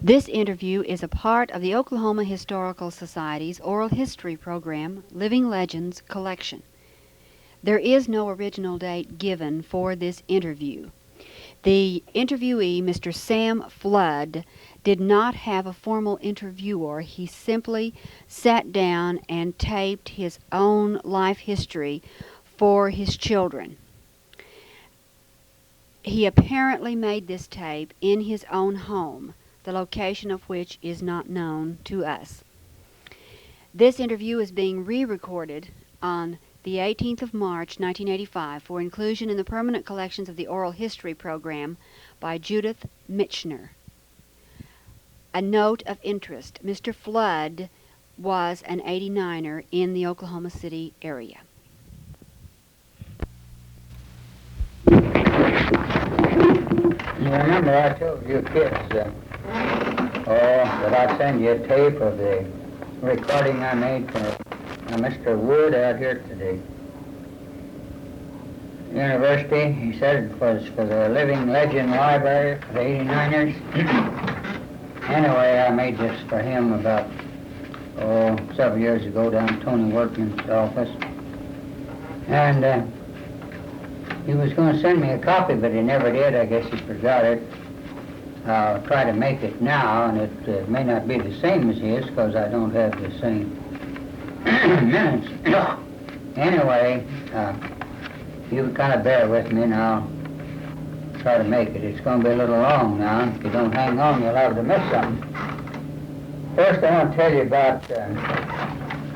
This interview is a part of the Oklahoma Historical Society's oral history program, Living Legends Collection. There is no original date given for this interview. The interviewee, Mr. Sam Flood, did not have a formal interviewer. He simply sat down and taped his own life history for his children. He apparently made this tape in his own home, the location of which is not known to us. This interview is being re-recorded on the 18th of March, 1985, for inclusion in the permanent collections of the Oral History Program by Judith Michener. A note of interest: Mr. Flood was an 89er in the Oklahoma City area. You remember I told you kids that I'd send you a tape of the recording I made for Mr. Wood out here today. University, he said it was for the Living Legend Library for the 89ers. Anyway, I made this for him about, several years ago down at Tony Workman's office. And he was going to send me a copy, but he never did. I guess he forgot it. I'll try to make it now, and it may not be the same as his because I don't have the same minutes. Anyway, you kind of bear with me, and I'll try to make it. It's going to be a little long now. If you don't hang on, you'll have to miss something. First, I want to tell you about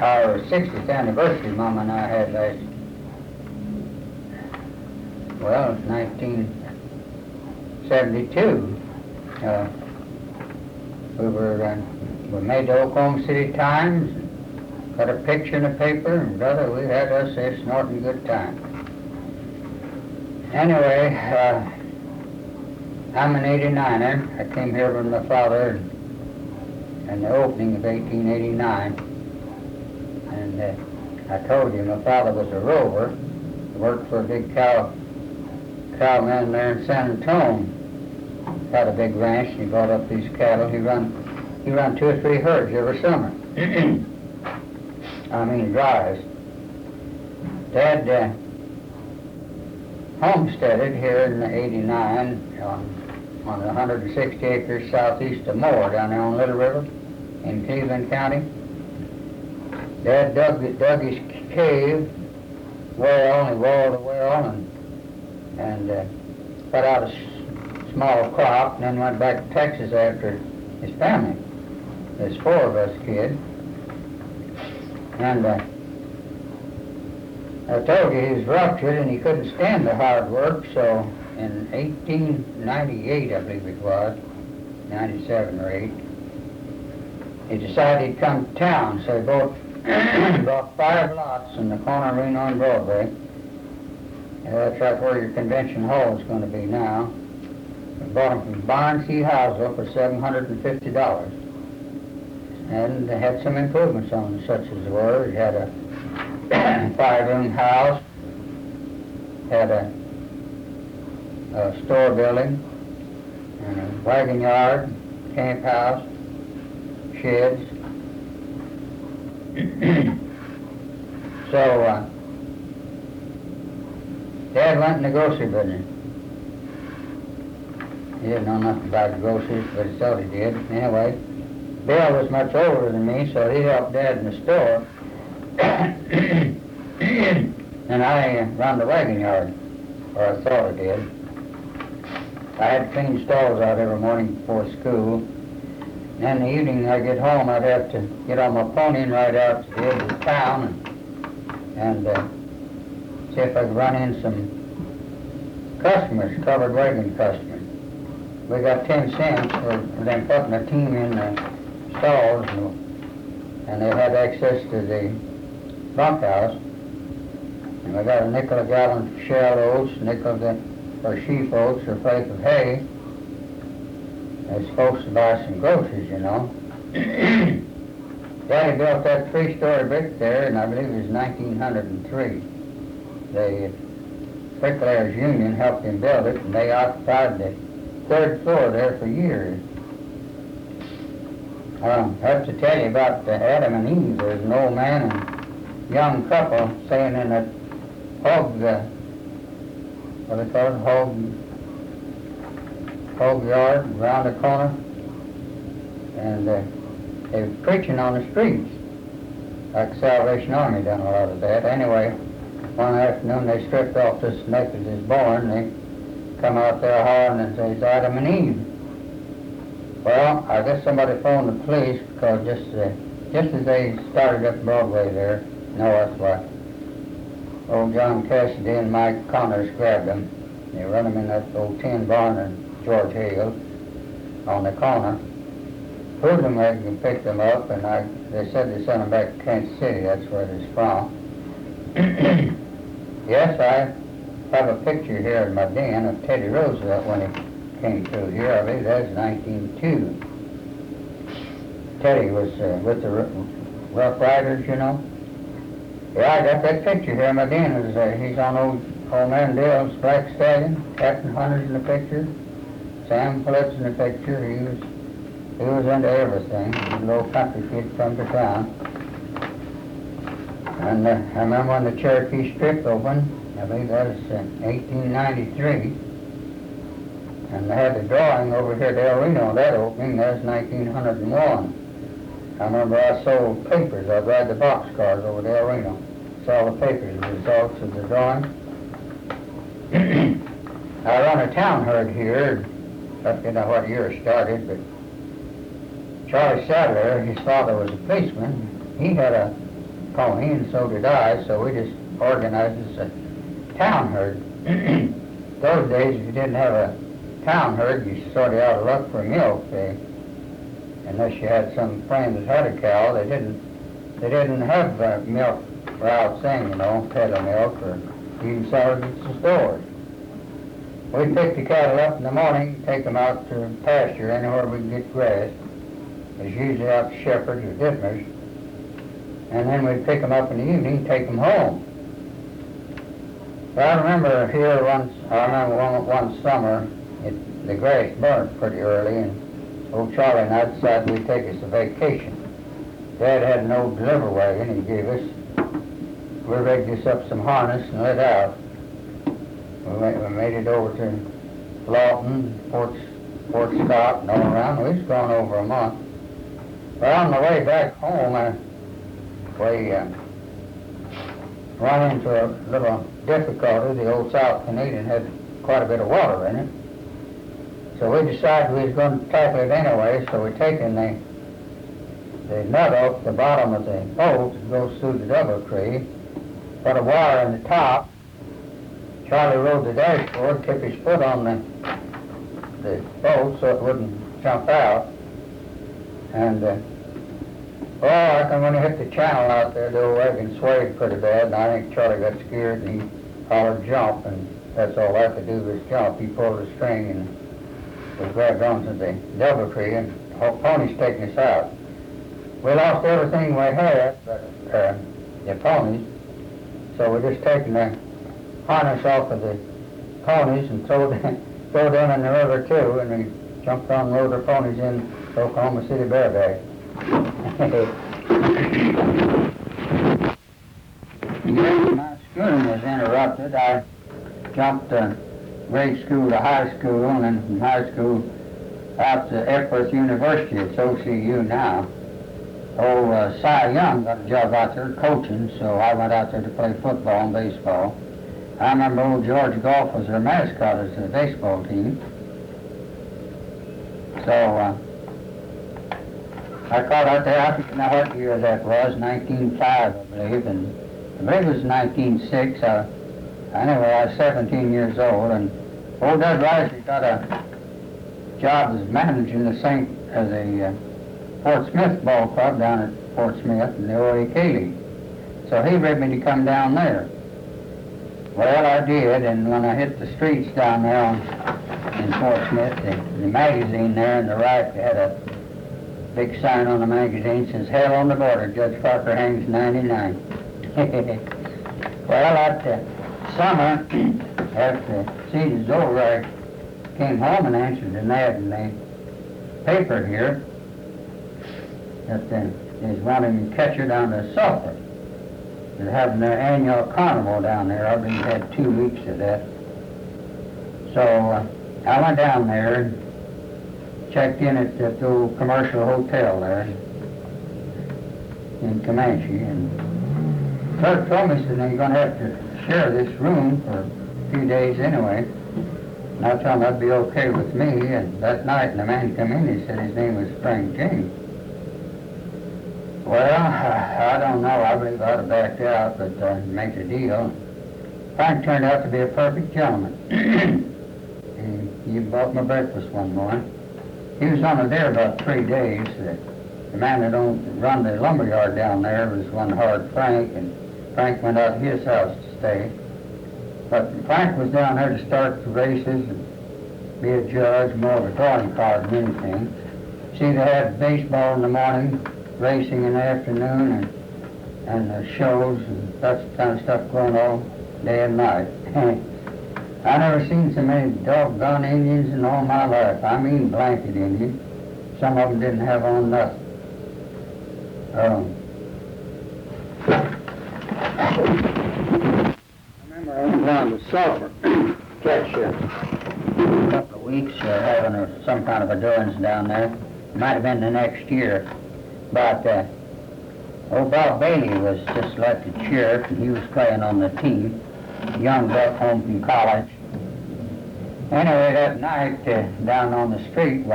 our 60th anniversary Mama and I had last, well, it was 1972. We made the Oklahoma City Times, got a picture in the paper, and brother, we had us a snorting good time. Anyway, I'm an 89er. I came here with my father in the opening of 1889. And I told you my father was a rover. He worked for a big cowman there in San Antonio. Got a big ranch, and he brought up these cattle. He run 2 or 3 herds every summer. I mean, drives. Dad homesteaded here in '89 on 160 acres southeast of Moore, down there on Little River in Cleveland County. Dad dug his cave, well, he walled the well, and put out a small crop, and then went back to Texas after his family. There's 4 of us kids. And I told you he was ruptured and he couldn't stand the hard work, so in 1898, I believe it was, 97 or 8, he decided he'd come to town, so he bought 5 lots in the corner of Reno and Broadway. That's right where your convention hall is going to be now. We bought them from Barnes C. Housel for $750. And they had some improvements on them, such as were. It had a 5-room house, had a store building, and a wagon yard, camp house, sheds. So, Dad went in the grocery business. He didn't know nothing about the groceries, but he thought he did. Anyway, Bill was much older than me, so he helped Dad in the store. And I run the wagon yard, or I thought I did. I had to clean stalls out every morning before school. And in the evening I get home, I'd have to get on my pony and ride out to the edge of town and see if I could run in some customers, covered wagon customers. We got 10 cents for them putting a team in the stalls, and they had access to the bunkhouse. And we got a nickel a gallon for shell oats, nickel for sheep oats or flake of hay. They're supposed to buy some groceries, you know. Daddy built that 3-story brick there, and I believe it was 1903. The Bricklayers Union helped him build it, and they occupied the 3rd floor there for years. I have to tell you about Adam and Eve. There's an old man and young couple staying in a hog, what do they call it, hog yard around the corner. And they were preaching on the streets, like Salvation Army done a lot of that. Anyway, one afternoon they stripped off this naked as born, and they come out there hollering and says, Adam and Eve. Well, I guess somebody phoned the police because just as they started up Broadway there, north, why, old John Cassidy and Mike Connors grabbed them. They run them in that old tin barn in George Hale on the corner. Pulled them back and picked them up, and they said they sent them back to Kansas City. That's where they're from. Yes, I have a picture here in my den of Teddy Roosevelt when he came through here. I believe that's 1902. Teddy was with the Rough Riders, you know. Yeah, I got that picture here in my den. He's on old man Dale's Black Stallion. Captain Hunter's in the picture. Sam Phillips in the picture. He was into everything. He was a little country kid from the town. And I remember when the Cherokee Strip opened. I believe that was 1893. And they had the drawing over here at El Reno on that opening. That was 1901. I remember I sold papers. I'd ride the boxcars over to El Reno. Sell the papers, the results of the drawing. I run a town herd here. I don't know what year it started, but Charlie Sadler, his father was a policeman. He had a pony, and so did I, so we just organized this town herd. Those days, if you didn't have a town herd, you sort of out of luck for milk. Unless you had some friend that had a cow, they didn't have milk for out saying, you know, peddler milk, or even sell it at the stores. We'd pick the cattle up in the morning, take them out to pasture anywhere we could get grass. It's usually out to shepherds or dittmers. And then we'd pick them up in the evening and take them home. But I remember one summer, the grass burnt pretty early, and old Charlie and I decided we'd take us a vacation. Dad had an old deliver wagon he gave us. We rigged us up some harness and let out. We made it over to Lawton, Fort Scott, and all around. We was gone over a month. But on the way back home, we run into a little difficulty. The old South Canadian had quite a bit of water in it. So we decided we was going to tackle it anyway, so we taken the nut off the bottom of the boat that goes through the double tree, put a wire in the top. Charlie rode the dashboard, kept his foot on the boat so it wouldn't jump out. And I reckon when he hit the channel out there, the old wagon swayed pretty bad, and I think Charlie got scared and he hollered jump, and that's all I could do was jump. He pulled the string and we grabbed onto the double tree, and the ponies taking us out. We lost everything we had, but the ponies, so we just taken the harness off of the ponies and throw them in the river too, and we jumped on and rode the ponies in Oklahoma City bareback. My schooling was interrupted. I jumped grade school to high school, and then from high school out to Epworth University. It's OCU now. Old Cy Young got a job out there coaching, so I went out there to play football and baseball. I remember old George Golf was their mascot as the baseball team. So I caught out there, I don't know what year that was, 1905, I believe, and I believe it was 1906. Anyway, I was 17 years old, and old Doug Risley got a job as managing the Fort Smith Ball Club down at Fort Smith in the O.A.K. League. So he rigged me to come down there. Well, I did, and when I hit the streets down there in Fort Smith, the magazine there on the right had a big sign on the magazine says, "Hell on the Border, Judge Parker hangs 99. Well, at the summer, after the season's over, I came home and answered an ad in the paper here. that is wanting to catch her down to Sulphur. They're having their annual carnival down there. I've been had 2 weeks of that. So I went down there and checked in at the old commercial hotel there in Comanche, and Clerk told me, said, you're going to have to share this room for a few days anyway. And I told him that'd be okay with me, and that night the man come in, he said his name was Frank James. Well, I don't know, I believe I'd have backed out, but make the deal. Frank turned out to be a perfect gentleman. He bought my breakfast one morning. He was only there about 3 days. The man that run the lumberyard down there was one hard Frank, and Frank went out to his house to stay. But Frank was down there to start the races and be a judge, more of a drawing card than anything. See, they had baseball in the morning, racing in the afternoon, and shows, and that kind of stuff going on day and night. I never seen so many doggone Indians in all my life. I mean blanket Indians. Some of them didn't have on nothing. I remember I went down to Sulphur, catch a couple of weeks having some kind of a doings down there. Might have been the next year. But old Bob Bailey was just like the sheriff, and he was playing on the team. Young buck home from college. Anyway, that night down on the street,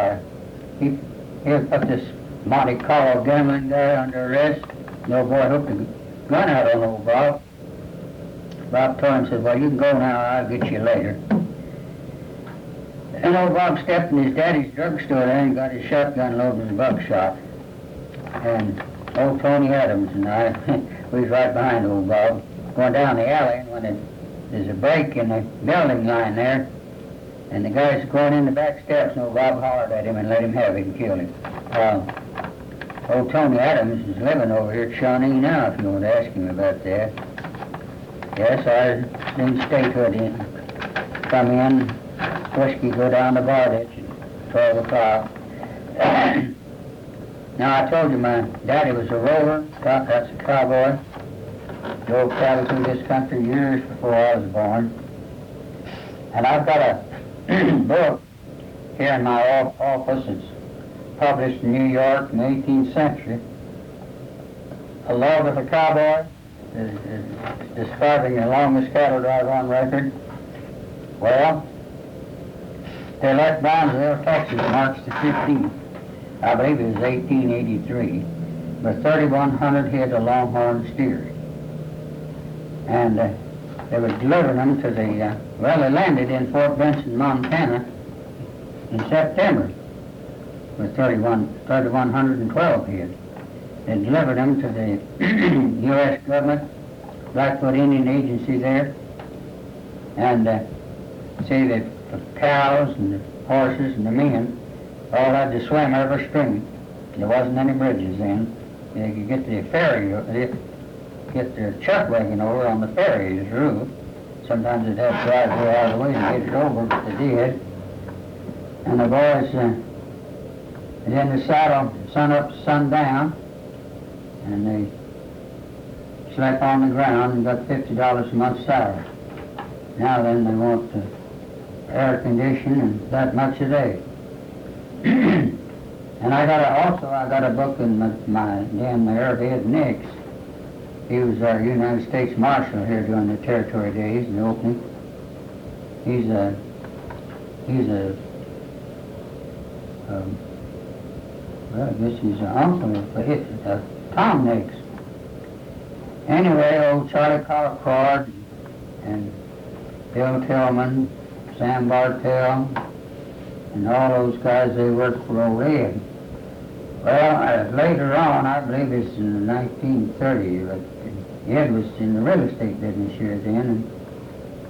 he put this Monte Carlo gambling guy under arrest. The old boy hooked a gun out on old Bob. Bob told him, said, well, you can go now, I'll get you later. And old Bob stepped in his daddy's drugstore there and got his shotgun loaded with buckshot. And old Tony Adams and I, we was right behind old Bob, going down the alley, and when there's a break in the building line there, and the guy's going in the back steps, and old Bob hollered at him and let him have it and killed him. Old Tony Adams is living over here at Shawnee now, if you want to ask him about that. Yes, I was in statehood. Come in, whiskey, go down the bar ditch at 12 o'clock. Now, I told you my daddy was a roller, that's a cowboy. Drove cattle through this country years before I was born. And I've got a book here in my office. It's published in New York in the 18th century. A Love of a Cowboy is describing the longest cattle drive on record. Well, they left Brownsville, Texas, March the 15th. I believe it was 1883, with 3,100 head of longhorn steers. And they were delivering them to the, they landed in Fort Benson, Montana in September with 3,112 head. They delivered them to the U.S. government, Blackfoot Indian Agency there, and see the cows and the horses and the men all had to swim every stream. There wasn't any bridges then. They could get the ferry, get their chuck wagon over on the ferry's roof. Sometimes they'd have to drive way out of the way to get it over, but they did. And the boys, in the saddle, sun up, sun down, and they slept on the ground and got $50 a month salary. Now then, they want air conditioning and that much a day. And I got a book in my den there, Ed Nix. He was our United States Marshal here during the Territory days, the opening. I guess he's an uncle of Tom Nix. Anyway, old Charlie Collicrod and Bill Tillman, Sam Bartell, and all those guys, they worked for old Ed. Well, later on, I believe it's in 1930, but Ed was in the real estate business here then, and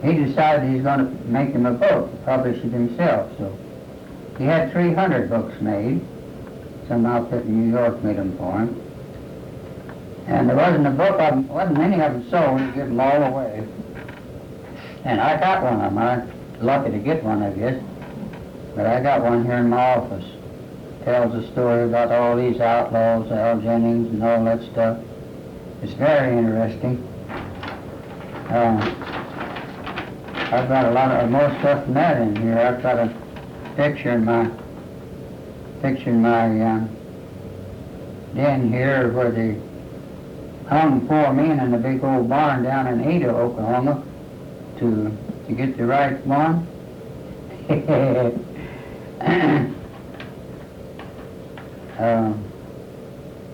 he decided he's going to make him a book, publish it himself. So he had 300 books made. Some outfit in New York made them for him. And there wasn't many of them sold. He gave them all away. And I got one of them. I was lucky to get one, I guess. But I got one here in my office. tells a story about all these outlaws, Al Jennings and all that stuff. It's very interesting. I've got a lot of more stuff than that in here. I've got a picture in my den here where they hung 4 men in a big old barn down in Ada, Oklahoma, to get the right one.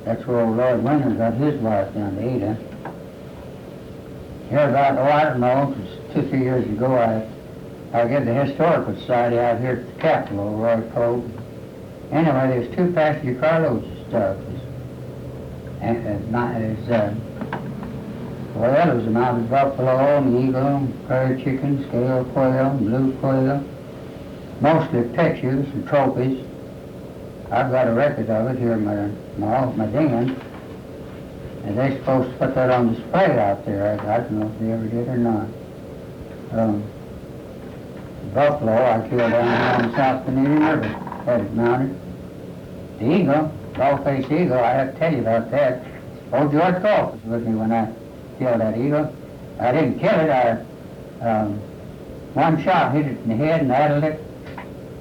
That's where old Lord Winter got his wife down to Ada. Here about, I don't know, 2 or 3 years ago, I get the Historical Society out here at the Capitol, Roy Pope. Anyway, there's 2 passenger carloads of stuff. Well, it was a mounted buffalo, an eagle, prairie chicken, scale quail, blue quail, mostly pictures and trophies. I've got a record of it here in my den, and they're supposed to put that on display out there. I don't know if they ever did or not. Buffalo I killed down on the South Canadian River, had it mounted. The eagle, dog-faced eagle, I have to tell you about that. Old George Goff was with me when I killed that eagle. I didn't kill it, one shot hit it in the head and addled it.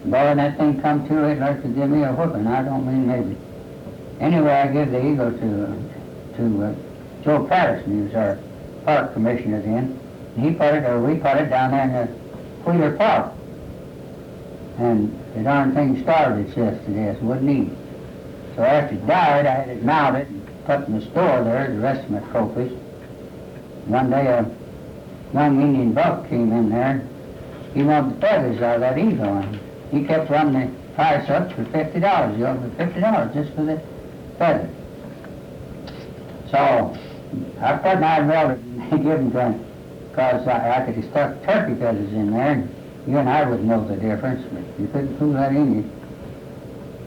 Boy, when that thing come to it, like to give me a whooping. I don't mean maybe. Anyway, I give the eagle to Joe Patterson, he was our park commissioner then. And we put it down there in the Wheeler Park. And the darn thing starved itself to death, wouldn't eat. So after it died, I had it mounted and put in the store there, the rest of my trophies. One day a young Indian buck came in there. He wanted the feathers out of that eagle, and he kept running the price up for $50. He offered $50 just for the feathers. So I put my belt and give them to him, because I could have stuck turkey feathers in there, and you and I would know the difference, but you couldn't fool that Indian.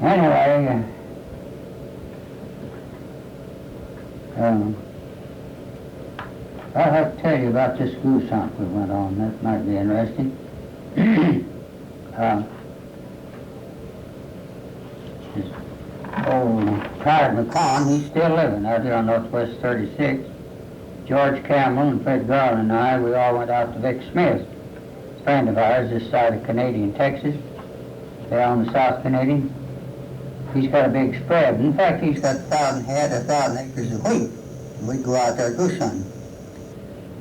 Anyway, I'll have to tell you about this goose hunt we went on. That might be interesting. This old Clyde McCon, he's still living out there on Northwest 36. George Campbell and Fred Garland and I, we all went out to Vic Smith, a friend of ours this side of Canadian Texas. They're on the South Canadian. He's got a big spread. In fact, he's got 1,000 acres of wheat. We go out there goose hunting.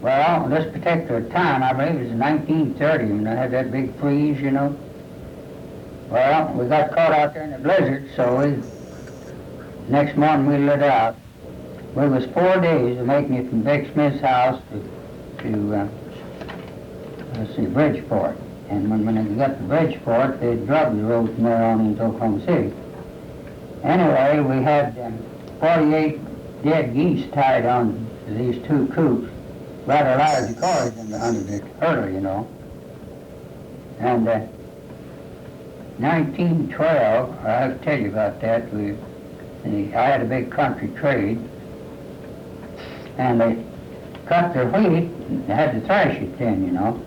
Well, this particular time, I believe it was in 1930, when I had that big freeze, you know. Well, we got caught out there in the blizzard, so next morning we lit out. Well, it was 4 days of making it from Vic Smith's house to Bridgeport. And when they got to Bridgeport, they drugged the road from there on into Oklahoma City. Anyway, we had 48 dead geese tied on to these 2 coops, rather large decoys under the hurdle, you know. And 1912, I have to tell you about that. I had a big country trade, and they cut their wheat. They had to thrash it then, you know.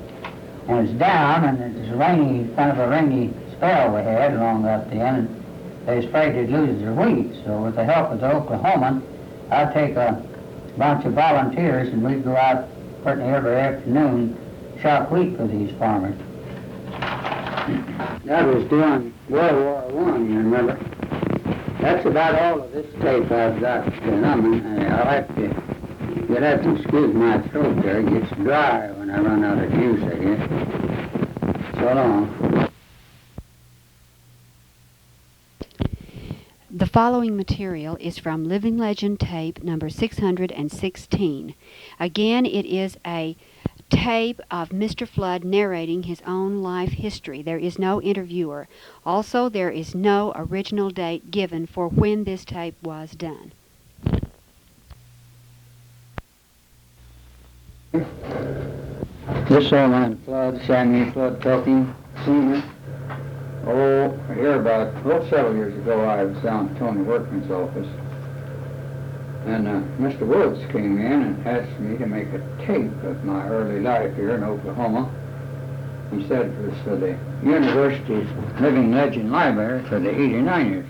And it's down, and it's kind of a rainy spell we had along up then, and they was afraid they'd lose their wheat. So with the help of the Oklahoman, I'd take a bunch of volunteers, and we'd go out pretty every afternoon, shop wheat for these farmers. That was during World War I, you remember. That's about all of this tape I've got. You'll have to excuse my throat there. It gets dry when I run out of juice, I guess. So long. The following material is from Living Legend tape number 616. Again, it is a tape of Mr. Flood narrating his own life history. There is no interviewer. Also, there is no original date given for when this tape was done. This old man Flood, Samuel Flood talking, Sr. Several years ago I was down at Tony Workman's office, and Mr. Woods came in and asked me to make a tape of my early life here in Oklahoma. He said it was for the University Living Legend Library for the 89ers.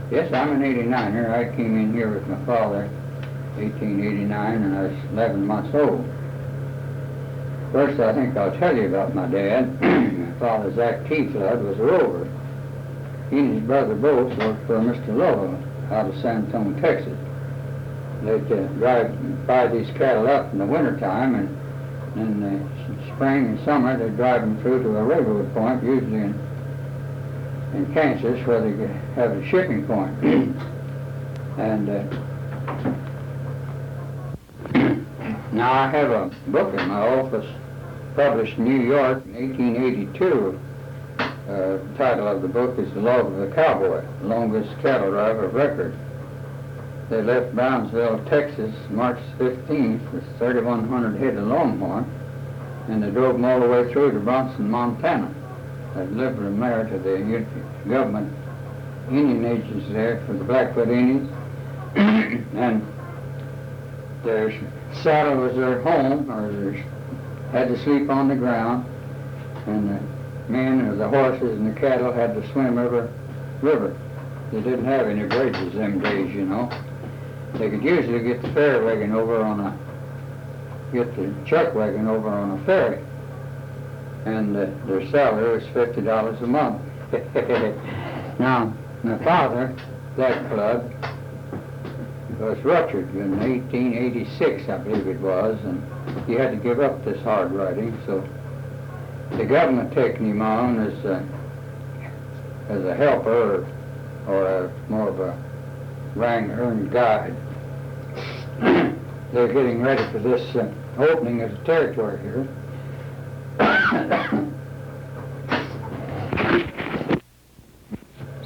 Yes, I'm an 89er. I came in here with my father 1889, and I was 11 months old. First, I think I'll tell you about my dad. My father, Zach T. Flood, was a rover. He and his brother both worked for Mr. Lovell out of San Antonio, Texas. They'd buy these cattle up in the wintertime, and in the spring and summer they'd drive them through to a railroad point, usually in Kansas, where they could have a shipping point. And now I have a book in my office published in New York in 1882. The title of the book is The Log of the Cowboy, the longest cattle drive of record. They left Brownsville, Texas, March 15th with 3,100 head of Longhorn, and they drove them all the way through to Bronson, Montana. They delivered them there to the government Indian agency there for the Blackfoot Indians. And their saddle was their home, or they had to sleep on the ground, and the men or the horses and the cattle had to swim every river. They didn't have any bridges them days, you know. They could usually get the ferry wagon over on get the chuck wagon over on a ferry, and their salary was $50 a month. Now, my father, Zach Flood, was ruptured in 1886, I believe it was, and he had to give up this hard riding, so the government taking him on as a helper or more of a wrangler and guide. They're getting ready for this opening of the territory here.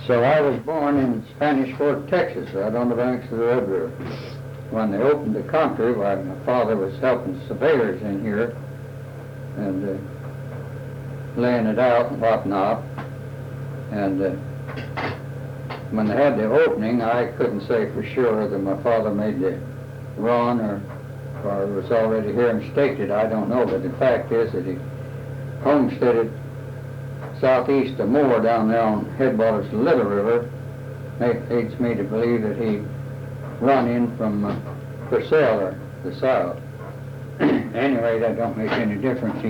So I was born in Spanish Fort, Texas, right on the banks of the Red River. When they opened the country, my father was helping surveyors in here and laying it out and whatnot. And when they had the opening, I couldn't say for sure that my father made the run or was already here and staked it. I don't know, but the fact is that he homesteaded southeast of Moore down there on headwaters of the Little River. Leads me to believe that he run in from Purcell or the south. Anyway, that don't make any difference.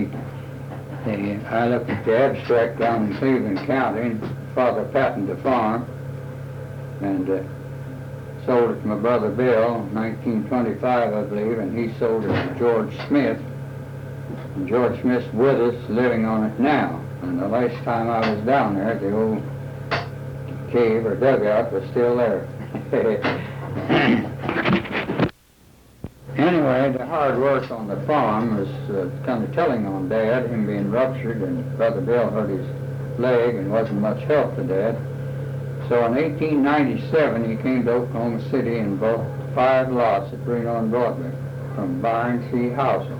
I looked at the abstract down in Cleveland County, and Father patented the farm and sold it to my brother Bill in 1925, I believe, and he sold it to George Smith. And George Smith's with us, living on it now. And the last time I was down there, the old cave or dugout was still there. Anyway, the hard work on the farm was kind of telling on Dad, him being ruptured, and Brother Bill hurt his leg and wasn't much help to Dad. So in 1897, he came to Oklahoma City and bought 5 lots at Reno and Broadway from Byron C. Housel.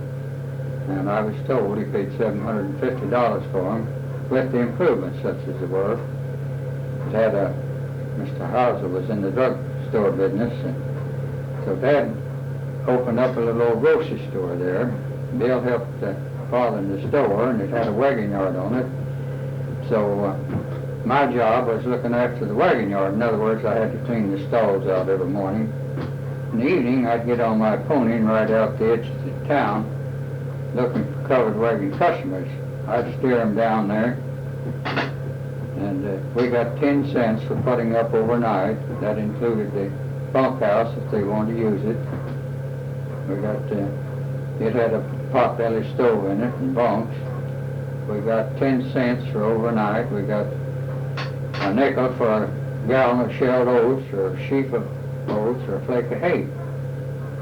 And I was told he paid $750 for them, with the improvements such as they were. It had Mr. Housel was in the drugstore business, and so Dad opened up a little old grocery store there. Bill helped Father in the store, and it had a wagon yard on it. So my job was looking after the wagon yard. In other words, I had to clean the stalls out every morning. In the evening, I'd get on my pony and ride out the edge of the town looking for covered wagon customers. I'd steer them down there, and we got 10 cents for putting up overnight. That included the bunkhouse if they wanted to use it. We got, it had a pot-belly stove in it and bunks. We got 10 cents for overnight. We got a nickel for a gallon of shelled oats or a sheaf of oats or a flake of hay.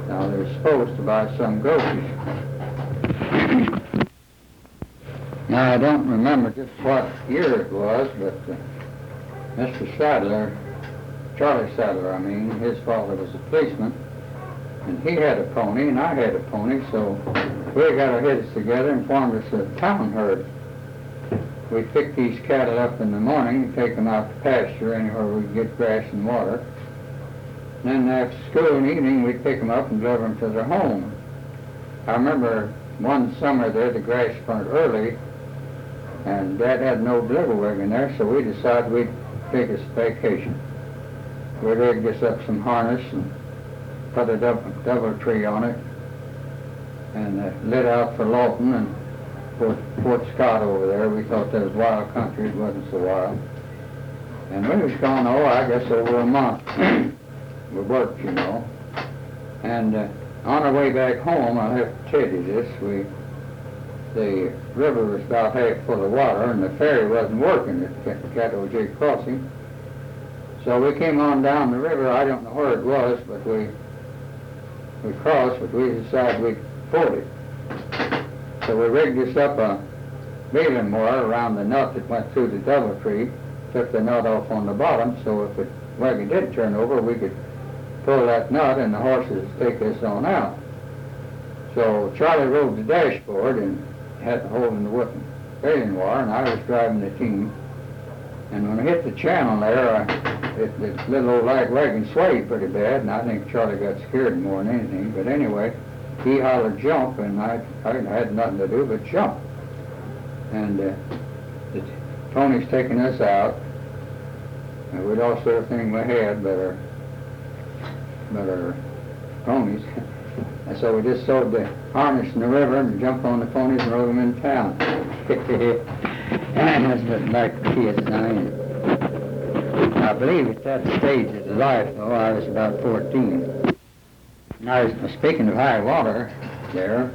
Now they were supposed to buy some groceries. Now I don't remember just what year it was, but Mr. Sadler, Charlie Sadler, I mean, his father was a policeman, and he had a pony and I had a pony, so we got our heads together and formed us a town herd. We pick these cattle up in the morning and take them out to pasture anywhere we could get grass and water. And then after school in the evening, we'd pick them up and deliver them to their home. I remember one summer there, the grass burnt early, and Dad had no delivery wagon there, so we decided we'd take us a vacation. we rigged us up some harness and put a double tree on it, and lit out for Lawton and Fort Scott over there. We thought that was wild country. It wasn't so wild. And we was gone, I guess over a month. We worked, you know. And on our way back home, I'll have to tell you this, the river was about half full of water, and the ferry wasn't working at the Caddo J crossing. So we came on down the river. I don't know where it was, but we crossed, but we decided we'd ford it. So we rigged us up a baling wire around the nut that went through the double tree, took the nut off on the bottom, so if the wagon did turn over, we could pull that nut and the horses take us on out. So Charlie rode the dashboard and had to hold in the baling wire, and I was driving the team. And when I hit the channel there, the little old lag wagon swayed pretty bad, and I think Charlie got scared more than anything. But anyway, he hollered jump, and I had nothing to do but jump. And the pony's taking us out. And we lost everything we had but our ponies. And so we just sewed the harness in the river and jumped on the ponies and rode them in town. And that's just like the kids now. I believe at that stage of life, though, I was about 14. Now, speaking of high water there,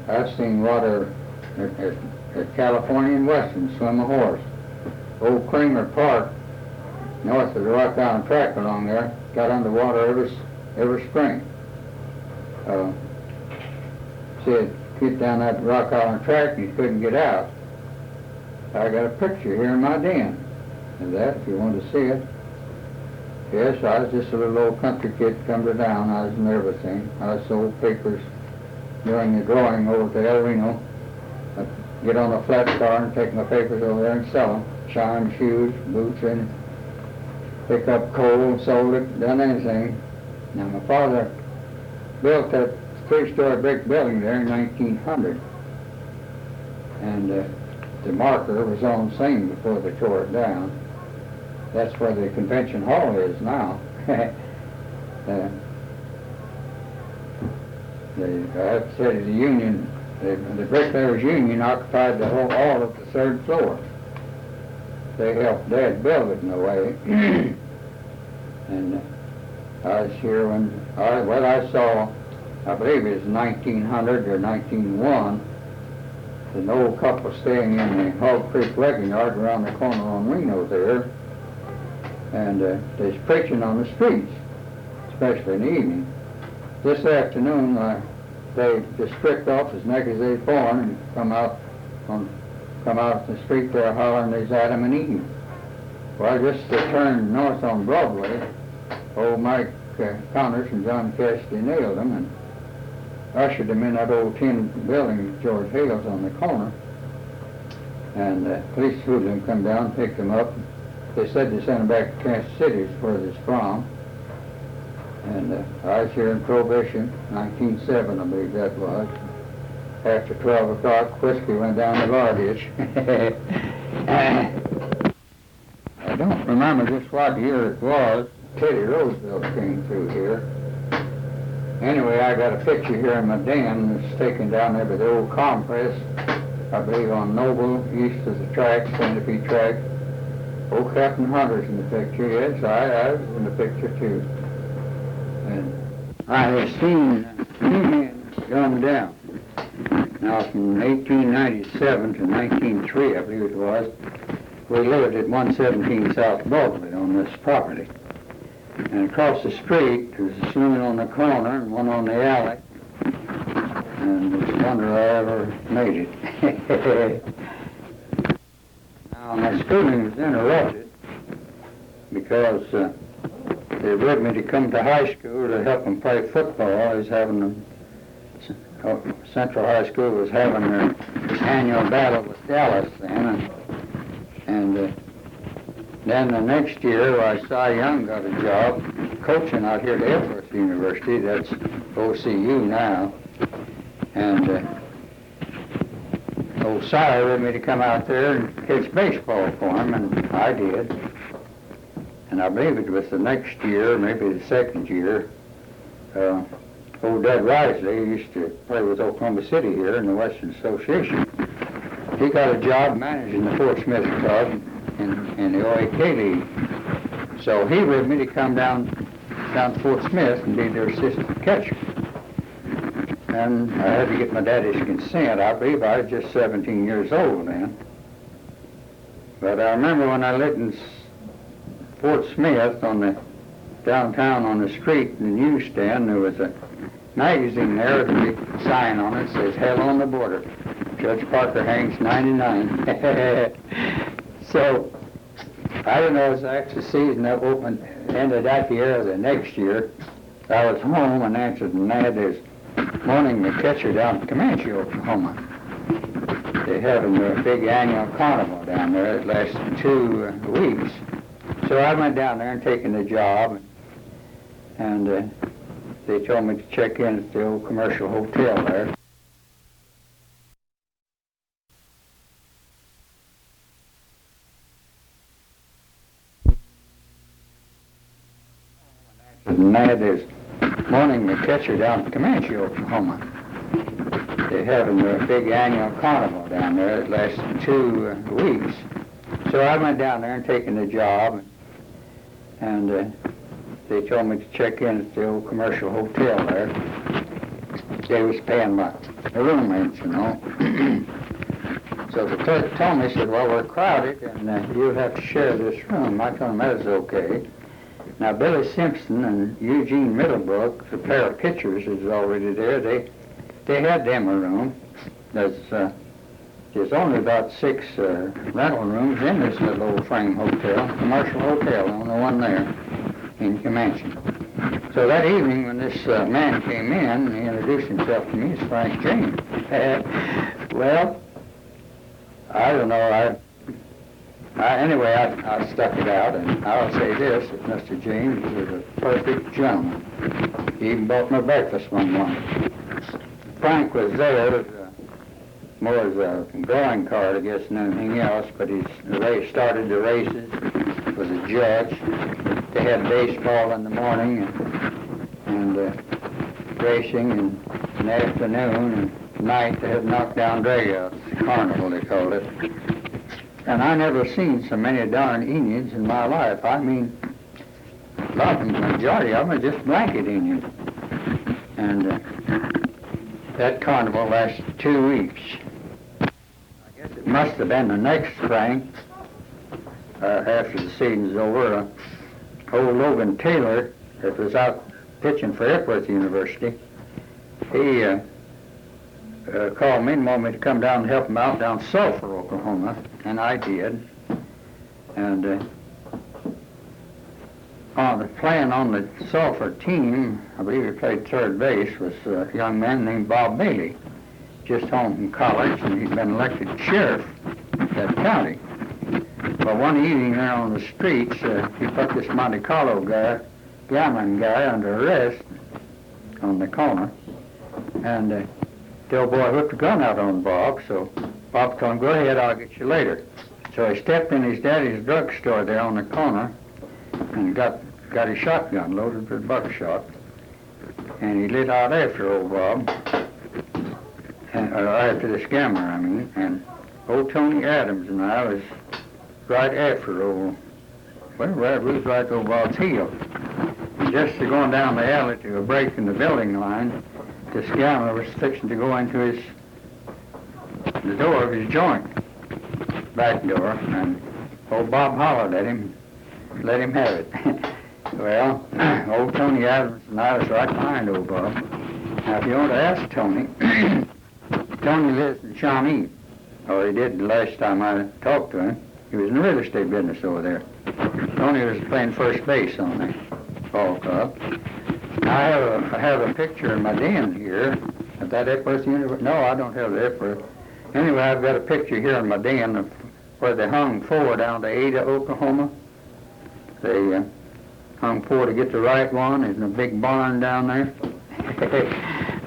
I've seen water at California and Western swim a horse. Old Kramer Park, north of the Rock Island Track along there, got underwater every spring. Said, get down that Rock Island Track and you couldn't get out. I got a picture here in my den of that, if you want to see it. Yes, I was just a little old country kid come to town. I was in everything. I sold papers during the growing over to El Reno. I'd get on a flat car and take my papers over there and sell them. Shine shoes, boots, and pick up coal, sold it, done anything. Now my father built that 3-story brick building there in 1900. And the marker was on scene before they tore it down. That's where the convention hall is now. I have to say the union, the bricklayers union occupied all of the 3rd floor. They helped Dad build it in a way. And I was here when I saw, I believe it was 1900 or 1901, an old couple staying in the Hog Creek wagon yard around the corner on Reno there. And they's preaching on the streets, especially in the evening. This afternoon, they just stripped off as naked as they was born and come out the street there hollering there's Adam and Eve. Well, just to turn north on Broadway, old Mike Connors and John Cassidy nailed them and ushered them in that old tin building George Hale's on the corner. And police hoodlum come down and picked them up. They said they sent them back to Kansas City, where they're from. And I was here in Prohibition, 1907, I believe that was. After 12 o'clock, whiskey went down the bar ditch. I don't remember just what year it was. Teddy Roosevelt came through here. Anyway, I got a picture here in my den that's taken down there by the old compress, I believe on Noble, east of the tracks, Santa Fe track. Old Captain Hunter's in the picture, yes, I was in the picture too. And I have seen men gunned down. Now from 1897 to 1903, I believe it was, we lived at 117 South Broadway on this property. And across the street, there was a saloon on the corner and one on the alley. And it's a wonder I ever made it. Now, my schooling was interrupted because they wanted me to come to high school to help them play football. I was having Central High School was having their annual battle with Dallas then. And then the next year, Cy Young got a job coaching out here at Air Force University. That's OCU now. And old Cy wanted me to come out there and catch baseball for him, and I did. And I believe it was the next year, maybe the second year, old Dad Risley used to play with Oklahoma City here in the Western Association. He got a job managing the Fort Smith Club in the OAK League. So he with me to come down to Fort Smith and be their assistant catcher. And I had to get my daddy's consent. I believe I was just 17 years old then. But I remember when I lived in Fort Smith downtown on the street in the newsstand, there was a magazine there with a big sign on it that says, Hell on the Border. Judge Parker hangs 99. So, I don't know, as the season ended that year or the next year, I was home and answered the ad as morning the catcher down in Comanche, Oklahoma. They're having a big annual carnival down there that lasts 2 weeks. So I went down there and taken the job, and they told me to check in at the old commercial hotel there. And that is morning the catcher down in Comanche, Oklahoma. They're having a big annual carnival down there that lasts 2 weeks. So I went down there and taken the job, and they told me to check in at the old commercial hotel there. They was paying my roommates, you know. So the clerk told me, said, well, we're crowded, and you'll have to share this room. I told him that was okay. Now, Billy Simpson and Eugene Middlebrook, the pair of pitchers is already there, they had them a room. There's only about 6 rental rooms in this little old frame hotel, commercial hotel, the only one there in Comanche. So that evening when this man came in, he introduced himself to me as Frank James. Well, I don't know, anyway, I stuck it out, and I'll say this, that Mr. James was a perfect gentleman. He even bought my breakfast one morning. Frank was there more as a drawing card, I guess, than anything else, but he started the races, was a judge. They had baseball in the morning, and racing in the afternoon, and night they had knockdown dragouts, carnival they called it. And I never seen so many darn Indians in my life. I mean, a lot of them, the majority of them are just blanket Indians. And that carnival lasted 2 weeks. I guess it must have been the next spring, after the season's over, old Logan Taylor, that was out pitching for Epworth University, he called me and wanted me to come down and help him out down Sulphur, Oklahoma, and I did. And playing on the Sulphur team, I believe he played third base, was a young man named Bob Bailey, just home from college, and he'd been elected sheriff of that county. But one evening there on the streets, he put this Monte Carlo gambling guy under arrest on the corner, and the old boy whipped a gun out on Bob, so Bob told him, go ahead, I'll get you later. So he stepped in his daddy's drugstore there on the corner and got his shotgun loaded with buckshot, and he lit out after old Bob, after this gambler, I mean, and old Tony Adams and I was right after old, we was right over Bob's heel. And just going down the alley to a break in the building line, this gambler was fixing to go into the door of his joint, back door, and old Bob hollered at him, let him have it. Well, old Tony Adams and I was right behind old Bob. Now, if you want to ask Tony, Tony lives in Shawnee, or he did the last time I talked to him. He was in the real estate business over there. Tony was playing first base on the ball club. I have a picture in my den here of that Epworth University. No, I don't have the Epworth. Anyway, I've got a picture here in my den of where they hung 4 down to Ada, Oklahoma. They hung 4 to get the right one. There's a big barn down there.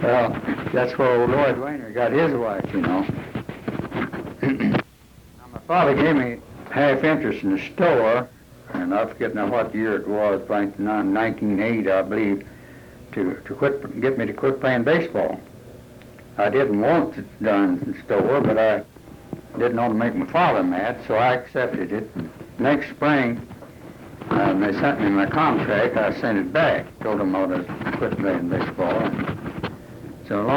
Well, that's where old Lloyd Weiner got his wife, you know. Now, my father gave me half interest in the store and I forget now what year it was, like 1908, I believe, to get me to quit playing baseball. I didn't want it done in the store, but I didn't want to make my father mad, so I accepted it. Next spring, they sent me my contract. I sent it back. Told them I was quit playing baseball. So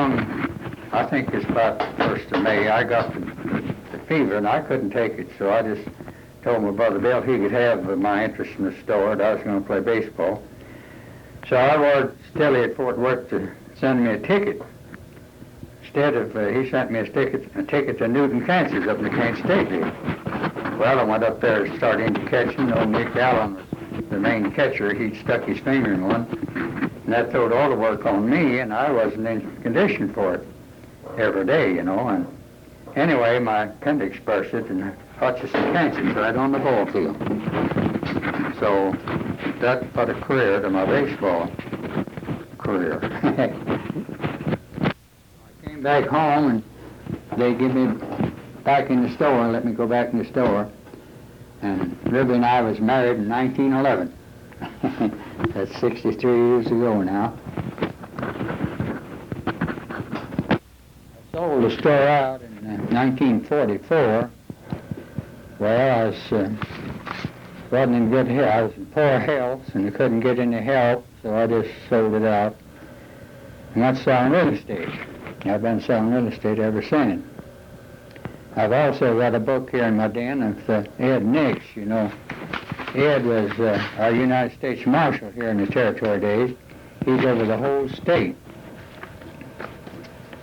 I think it's about the 1st of May, I got the fever, and I couldn't take it, so I just told my brother Bill he could have my interest in the store, that I was going to play baseball. So I ordered Stilly at Fort Worth to send me a ticket. Instead of, he sent me a ticket to Newton, Kansas, up in the Kansas State League. Well, I went up there starting to catching. Old Nick Allen was the main catcher. He'd stuck his finger in one, and that throwed all the work on me, and I wasn't in condition for it every day, you know. And anyway, my appendix bursted, and Hutchinson, Kansas, right on the ball field. So that put a career to my baseball career. Back home, and they give me back in the store and let me go back in the store. And Ruby and I was married in 1911. That's 63 years ago now. I sold the store out in 1944. Well, I wasn't in good health. I was in poor health, and I couldn't get any help, so I just sold it out and went selling real estate. I've been selling real estate ever since. I've also got a book here in my den of Ed Nix, you know. Ed was our United States Marshal here in the Territory days. He's over the whole state.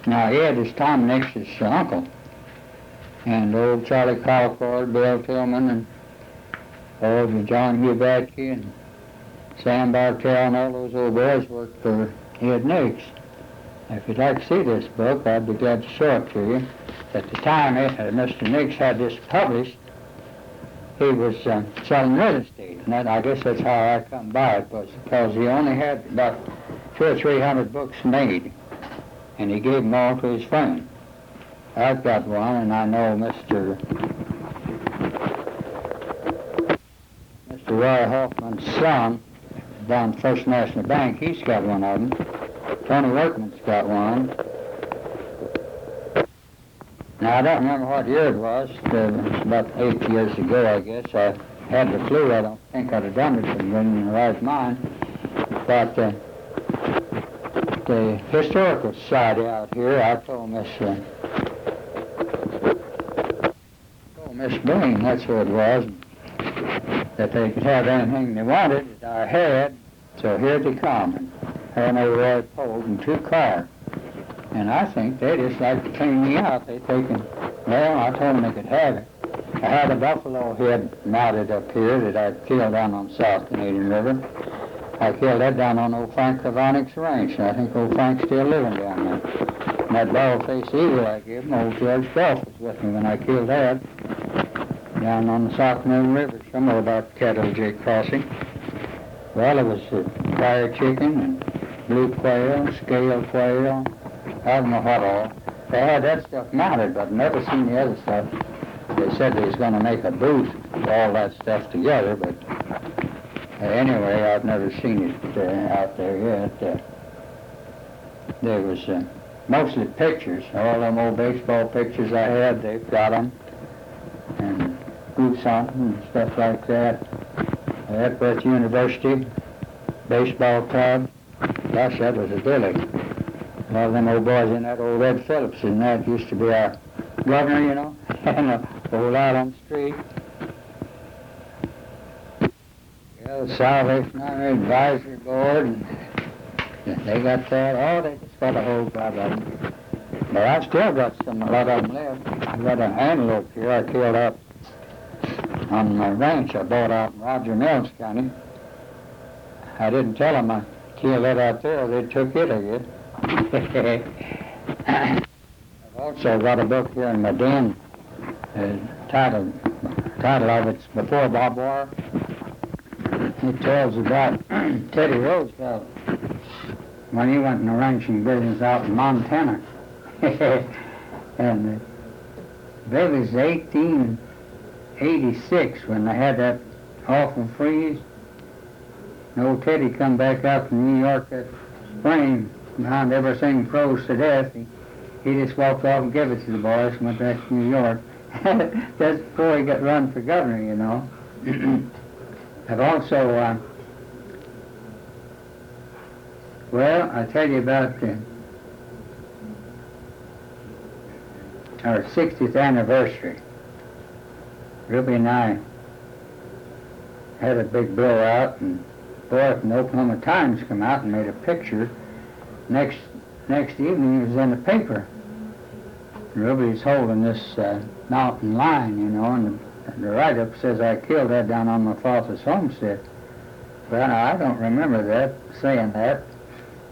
Now, Ed is Tom Nix's uncle. And old Charlie Colcord, Bill Tillman, and old John Hubatke, and Sam Bartell, and all those old boys worked for Ed Nix. If you'd like to see this book, I'd be glad to show it to you. At the time Mr. Nix had this published, he was selling real estate. And I guess that's how I come by it, was because he only had about 200 or 300 books made, and he gave them all to his friend. I've got one, and I know Mr. Roy Hoffman's son down at First National Bank, he's got one of them. Tony Workman's got one. Now, I don't remember what year it was. It was about 8 years ago, I guess. I had the flu. I don't think I'd have done it if I'd been in the right mind. But the Historical Society out here, I told Miss Bain, that's who it was, that they could have anything they wanted that I had. So here they come. And they were pulled in 2 cars. And I think they just like to clean me out. They taken, well, I told them they could have it. I had a buffalo head mounted up here that I killed down on South Canadian River. I killed that down on old Frank Kavanik's ranch, and I think old Frank's still living down there. And that bald-faced eagle I gave him, old George Goff was with me when I killed that, down on the South Canadian River, somewhere about Cattle Jake Crossing. Well, it was fire chicken and blue quail, scale quail, I don't know what all. They had that stuff mounted, but never seen the other stuff. They said they was going to make a booth with all that stuff together, but anyway, I've never seen it out there yet. There was mostly pictures. All them old baseball pictures I had, they've got them. And goose hunting and stuff like that. Epworth University, baseball club. Gosh, that was a village. A lot of them old boys in that old Red Phillips, and that used to be our governor, you know, and a old out on the street. Yeah, the Salvation Army Advisory Board, and they got that. Oh, they just got a whole lot of them. But I still got a lot of them left. I got an antelope here I killed up on my ranch I bought out in Roger Mills County. I didn't tell them I killed that out there. They took it, I guess. I've also got a book here in my den. Title of it's Before Bob War. It tells about Teddy Roosevelt when he went in the ranching business out in Montana. And it was 1886 when they had that awful freeze. And old Teddy come back out from New York that spring, behind everything froze to death. He just walked off and gave it to the boys and went back to New York. Just before he got run for governor, you know. I've also, well, I'll tell you about our 60th anniversary. Ruby and I had a big blowout, and boy from the Oklahoma Times come out and made a picture. Next evening it was in the paper. Ruby's holding this mountain lion, you know, and the write-up says I killed that down on my father's homestead. Well, now, I don't remember that, saying that,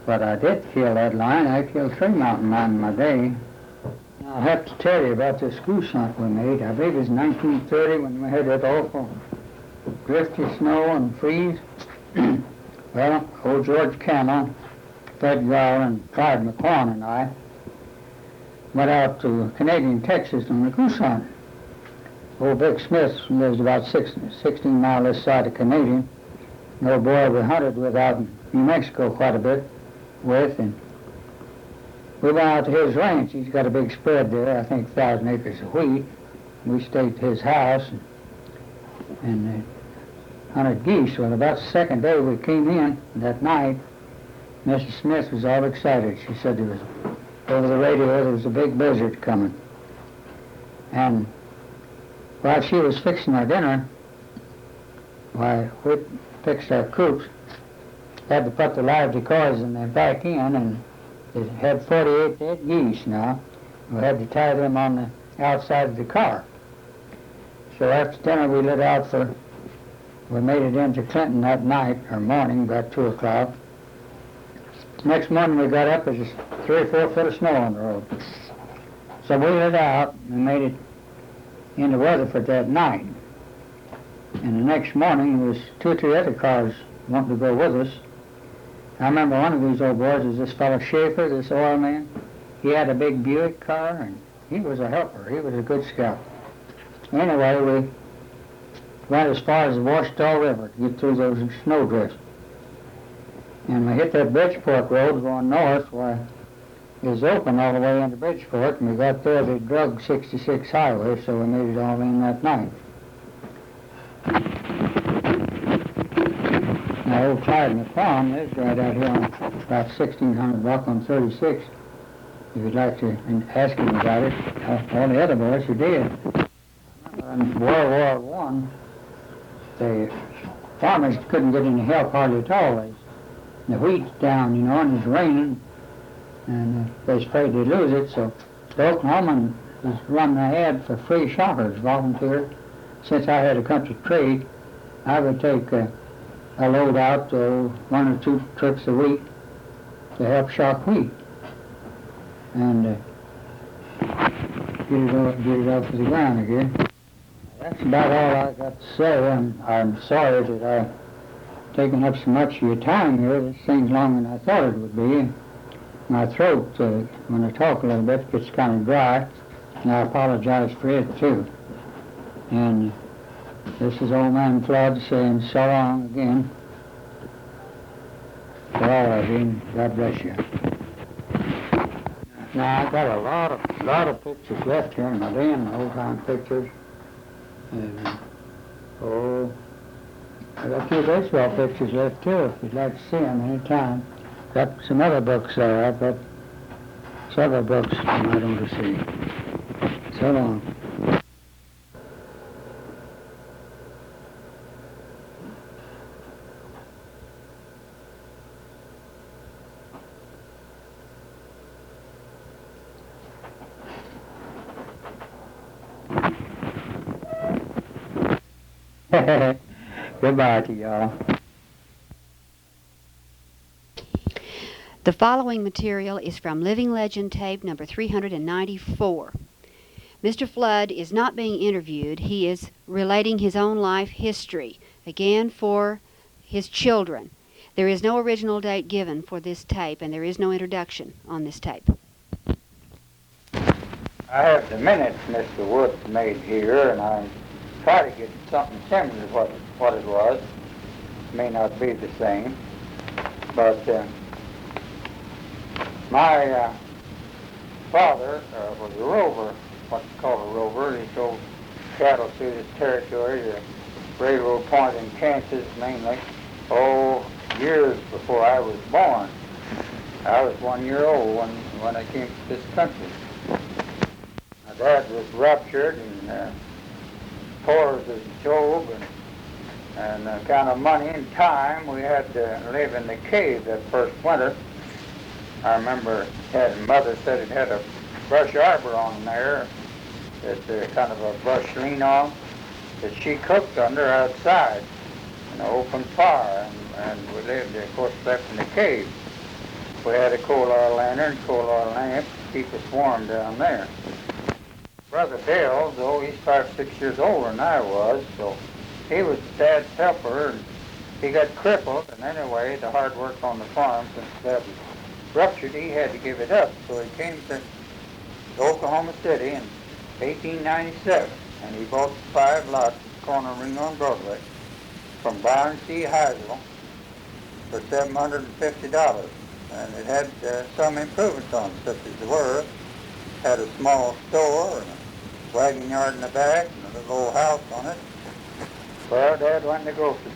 but I did kill that lion. I killed 3 mountain lions in my day. I'll have to tell you about this goose hunt we made. I believe it was 1930 when we had that awful drifty snow and freeze. Well, old George Campbell, Fred Gower, and Clyde McQuan and I went out to Canadian Texas on the goose hunt. Old Vic Smith lives about 16 miles this side of Canadian. An old boy we hunted with out in New Mexico quite a bit with, and we went out to his ranch. He's got a big spread there, I think 1,000 acres of wheat. We stayed at his house and hunted geese. Well, about the second day we came in that night, Mrs. Smith was all excited. She said there was, over the radio, there was a big blizzard coming. And while she was fixing our dinner, why, we fixed our coops, had to put the live decoys in there back in, and it had 48 dead geese now. We had to tie them on the outside of the car. So after dinner we lit out we made it into Clinton that night, or morning, about 2 o'clock. Next morning we got up, there was 3 or 4 foot of snow on the road. So we lit out and made it into Weatherford that night. And the next morning there was 2 or 3 other cars wanting to go with us. I remember one of these old boys was this fellow Schaefer, this oil man. He had a big Buick car, and he was a helper. He was a good scout. Anyway, we went as far as the Washita River to get through those snow drifts. And we hit that Bridgeport road going north, where it was open all the way into Bridgeport, and we got there, they drug 66 highway, so we made it all in that night. Now, old Clyde McQuan lives right out here on about 1600 block on 36. If you'd like to ask him about it, all the other boys who did. In World War I, the farmers couldn't get any help hardly at all. The wheat's down, you know, and it's raining, and they was afraid they'd lose it, so the Oklahoman was running ahead for free shoppers, volunteered. Since I had a country trade, I would take a load out 1 or 2 trips a week to help shock wheat and get it up to the ground again. That's about all I got to say. I'm sorry that I've taken up so much of your time here. This thing's longer than I thought it would be. My throat, when I talk a little bit, gets kind of dry, and I apologize for it too. And this is old man Flood saying so long again for all of you, and God bless you. Now, I got a lot of pictures left here in my den, old-time pictures. And, I got a few baseball pictures left too, if you'd like to see them any time. Got some other books there. I've got several books you might want to see. So long. Goodbye to y'all. The following material is from Living Legend tape number 394. Mr. Flood is not being interviewed. He is relating his own life history, again for his children. There is no original date given for this tape, and there is no introduction on this tape. I have the minutes Mr. Woods made here, and I try to get something similar to what what it was. May not be the same, but my father was a rover, what's called a rover. He drove cattle through this territory, the railroad point in Kansas mainly, years before I was born. I was 1 year old when I came to this country. My dad was ruptured and poor as Job, and kind of money and time. We had to live in the cave that first winter. I remember Mother said it had a brush arbor on there. It's kind of a brush lean on that she cooked under outside in an open fire, and we lived, of course, slept in the cave. We had a coal oil lantern, coal oil lamp to keep us warm down there. Brother Dale, though he's 5 or 6 years older than I was, so he was Dad's helper, and he got crippled, and anyway, the hard work on the farm, since Dad was ruptured, he had to give it up, so he came to Oklahoma City in 1897, and he bought 5 lots at the corner of Ringo and Broadway from Byron C. Heisel for $750, and it had some improvements on it, such as the were, had a small store and a wagon yard in the back and a little old house on it. Well, Dad went to the grocery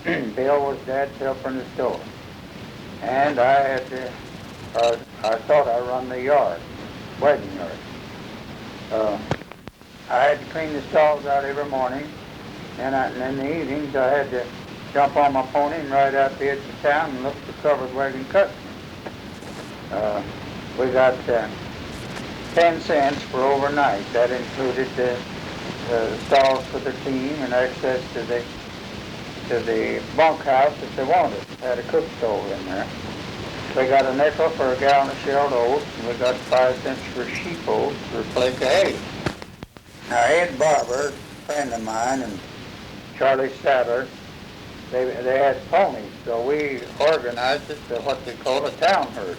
business. Bill was Dad's helper in the store, and I had to, I thought I run the yard, wagon yard. I had to clean the stalls out every morning, and in the evenings I had to jump on my pony and ride out the edge of town and look for covered wagon customers. We got 10 cents for overnight. That included the stalls for the team and access to the bunkhouse if they wanted. Had a cook stove in there. We got a nickel for a gallon of shelled oats, and we got 5 cents for sheep oats for a flake of hay. Now Ed Barber, a friend of mine, and Charlie Sadler, they had ponies, so we organized it to what they call a town herd.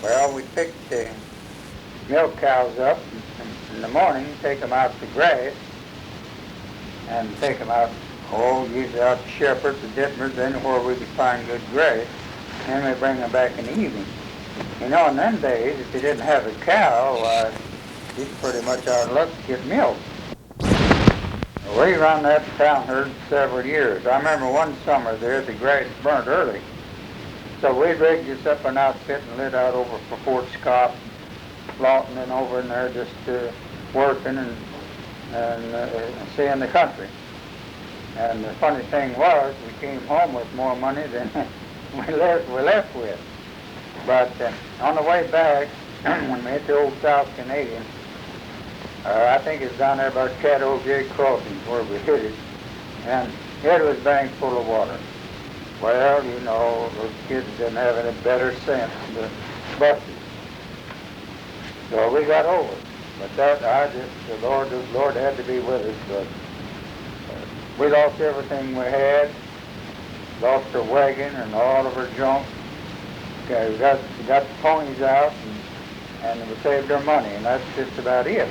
Well, we picked the milk cows up in the morning, take them out to grass, and take them out, usually out to Shepherds, the Dittmers, anywhere we could find good grass, and we bring them back in the evening. You know, in them days, if you didn't have a cow, you're pretty much out of luck to get milk. We run that town herd several years. I remember one summer there, the grass burnt early. So we rigged us up an outfit and lit out over for Fort Scott, flaunting and over in there just working and seeing the country. And the funny thing was, we came home with more money than we left with. But on the way back, when we hit the old South Canadian, I think it's down there about Caddo J Crossing where we hit it, and it was bank full of water. Well, you know, those kids didn't have any better sense than the buses. So we got over it. But the Lord had to be with us. But we lost everything we had, lost our wagon and all of our junk. Okay, we got the ponies out, and we saved our money, and that's just about it.